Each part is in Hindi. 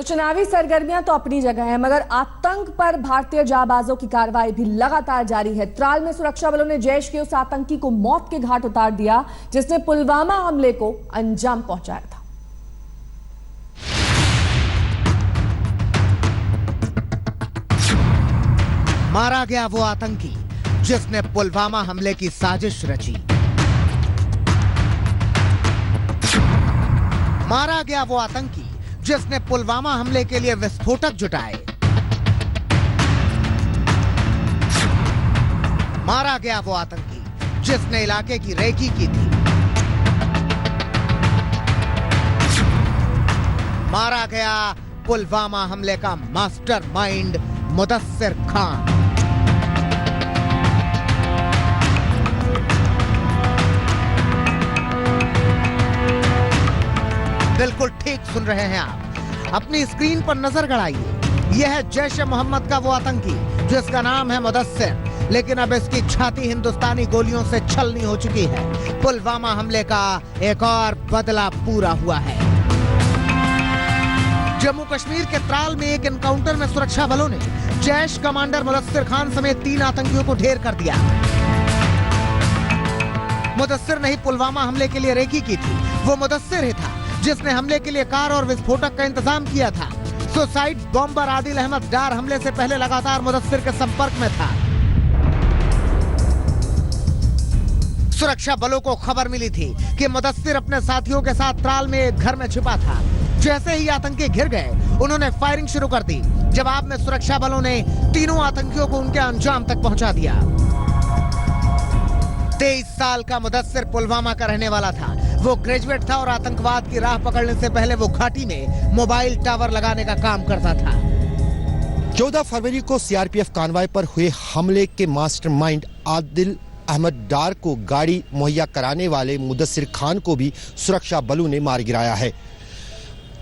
तो चुनावी सरगर्मियां तो अपनी जगह है, मगर आतंक पर भारतीय जाबाजों की कार्रवाई भी लगातार जारी है। त्राल में सुरक्षा बलों ने जैश के उस आतंकी को मौत के घाट उतार दिया जिसने पुलवामा हमले को अंजाम पहुंचाया था। मारा गया वो आतंकी जिसने पुलवामा हमले की साजिश रची। मारा गया वो आतंकी जिसने पुलवामा हमले के लिए विस्फोटक जुटाए। मारा गया वो आतंकी जिसने इलाके की रेकी की थी। मारा गया पुलवामा हमले का मास्टरमाइंड मुदस्सिर खान। बिल्कुल ठीक सुन रहे हैं आप, अपनी स्क्रीन पर नजर गड़ाइए। यह है जैश ए मोहम्मद का वो आतंकी जिसका नाम है मुदस्सिर, लेकिन अब इसकी छाती हिंदुस्तानी गोलियों से छलनी हो चुकी है। पुलवामा हमले का एक और बदला पूरा हुआ है। जम्मू कश्मीर के त्राल में एक एनकाउंटर में सुरक्षा बलों ने जैश कमांडर मुदस्सिर खान समेत 3 आतंकियों को ढेर कर दिया। मुदस्सिर ने ही पुलवामा हमले के लिए रेकी की थी। वो मुदस्सिर ही था जिसने हमले के लिए कार और विस्फोटक का इंतजाम किया था। सुसाइड बॉम्बर आदिल अहमद डार हमले से पहले लगातार मुदस्सिर के संपर्क में था। सुरक्षा बलों को खबर मिली थी कि मुदस्सिर अपने साथियों के साथ त्राल में एक घर में छिपा था। जैसे ही आतंकी घिर गए उन्होंने फायरिंग शुरू कर दी। जवाब में सुरक्षा बलों ने तीनों आतंकियों को उनके अंजाम तक पहुंचा दिया। 23 साल का मुदस्सिर पुलवामा का रहने वाला था। वो ग्रेजुएट था और आतंकवाद की राह पकड़ने से पहले वो घाटी में मोबाइल टावर लगाने का काम करता था। 14 फरवरी को सीआरपीएफ कानवाय पर हुए हमले के मास्टरमाइंड आदिल अहमद डार को गाड़ी मुहैया कराने वाले मुदस्सिर खान को भी सुरक्षा बलों ने मार गिराया है।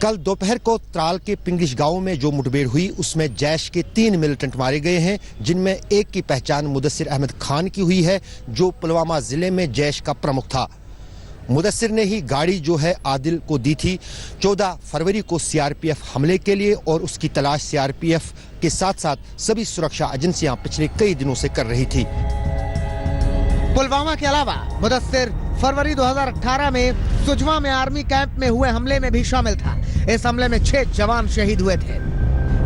कल दोपहर को त्राल के पिंगलिश गांव में जो मुठभेड़ हुई उसमें जैश के 3 मिलिटेंट मारे गए हैं, जिनमें एक की पहचान मुदस्सिर अहमद खान की हुई है जो पुलवामा जिले में जैश का प्रमुख था। मुदस्सिर ने ही गाड़ी जो है आदिल को दी थी। 14 फरवरी को सीआरपीएफ हमले के लिए और उसकी तलाश सीआरपीएफ के साथ साथ सभी सुरक्षा एजेंसियां पिछले कई दिनों से कर रही थी। पुलवामा के अलावा मुदस्सिर फरवरी 2018 में सुजवा में आर्मी कैंप में हुए हमले में भी शामिल था। इस हमले में 6 जवान शहीद हुए थे।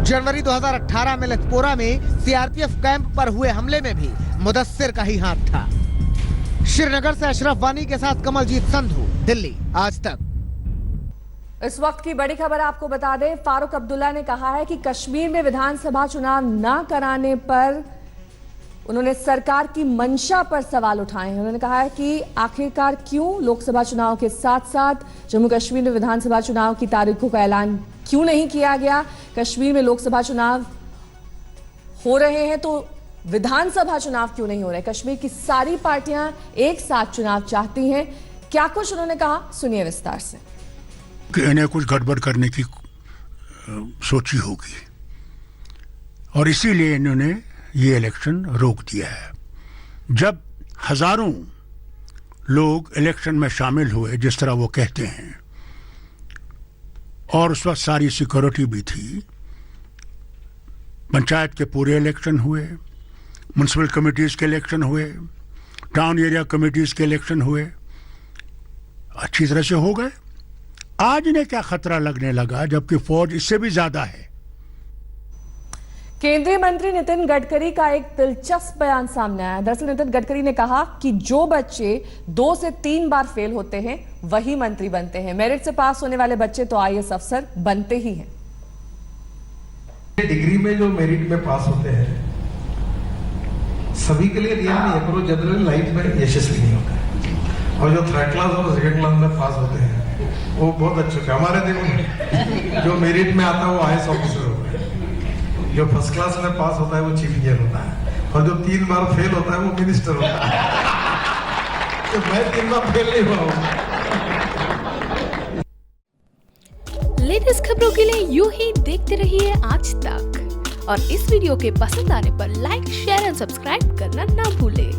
जनवरी 2018 में लखपोरा में सीआरपीएफ कैंप पर हुए हमले में भी मुदस्सिर का ही हाथ था। श्रीनगर से अशरफ वानी के साथ कमलजीत संधू, दिल्ली, आज तक। इस वक्त की बड़ी खबर आपको बता दें, फारूक अब्दुल्ला ने कहा है कि कश्मीर में विधानसभा चुनाव न कराने पर उन्होंने सरकार की मंशा पर सवाल उठाए हैं। उन्होंने कहा है कि आखिरकार क्यों लोकसभा चुनाव के साथ साथ जम्मू कश्मीर में विधानसभा चुनाव की तारीखों का ऐलान क्यों नहीं किया गया। कश्मीर में लोकसभा चुनाव हो रहे हैं तो विधानसभा चुनाव क्यों नहीं हो रहे। कश्मीर की सारी पार्टियां एक साथ चुनाव चाहती हैं। क्या कुछ उन्होंने कहा, सुनिए विस्तार से। कि इन्हें कुछ गड़बड़ करने की सोची होगी और इसीलिए इन्होंने ये इलेक्शन रोक दिया है। जब हजारों लोग इलेक्शन में शामिल हुए जिस तरह वो कहते हैं, और उस वक्त सारी सिक्योरिटी भी थी, पंचायत के पूरे इलेक्शन हुए, म्युनिसिपल कमिटीज के इलेक्शन हुए, टाउन एरिया कमिटीज के इलेक्शन हुए, अच्छी तरह से हो गए। आज इन्हें क्या खतरा लगने लगा जबकि फौज इससे भी ज्यादा है। केंद्रीय मंत्री नितिन गडकरी का एक दिलचस्प बयान सामने आया। दरअसल नितिन गडकरी ने कहा कि जो बच्चे 2 से 3 बार फेल होते हैं वही मंत्री बनते हैं। मेरिट से पास होने वाले बच्चे तो आईएएस अफसर बनते ही हैं। डिग्री में जो मेरिट में पास होते हैं सभी के लिए नियम नहीं है, पर वो जनरल लाइफ में यशस्वी नहीं होता है। और जो 3rd क्लास और 2nd क्लास में पास होते हैं वो बहुत अच्छे होते हैं। हमारे देखो में जो मेरिट में आता है वो आईएएस ऑफिसर होता है, जो 1st क्लास में पास होता है वो चीफ इंजीनियर होता है, और जो 3 बार फेल होता है वो मिनिस्टर होता है। तो मैं 3 बार फेल नहीं हुआ हूँ। लेटेस्ट खबरों के लिए यूं ही देखते रहिए आज तक, और इस वीडियो के पसंद आने पर लाइक, शेयर एंड सब्सक्राइब करना ना भूलें।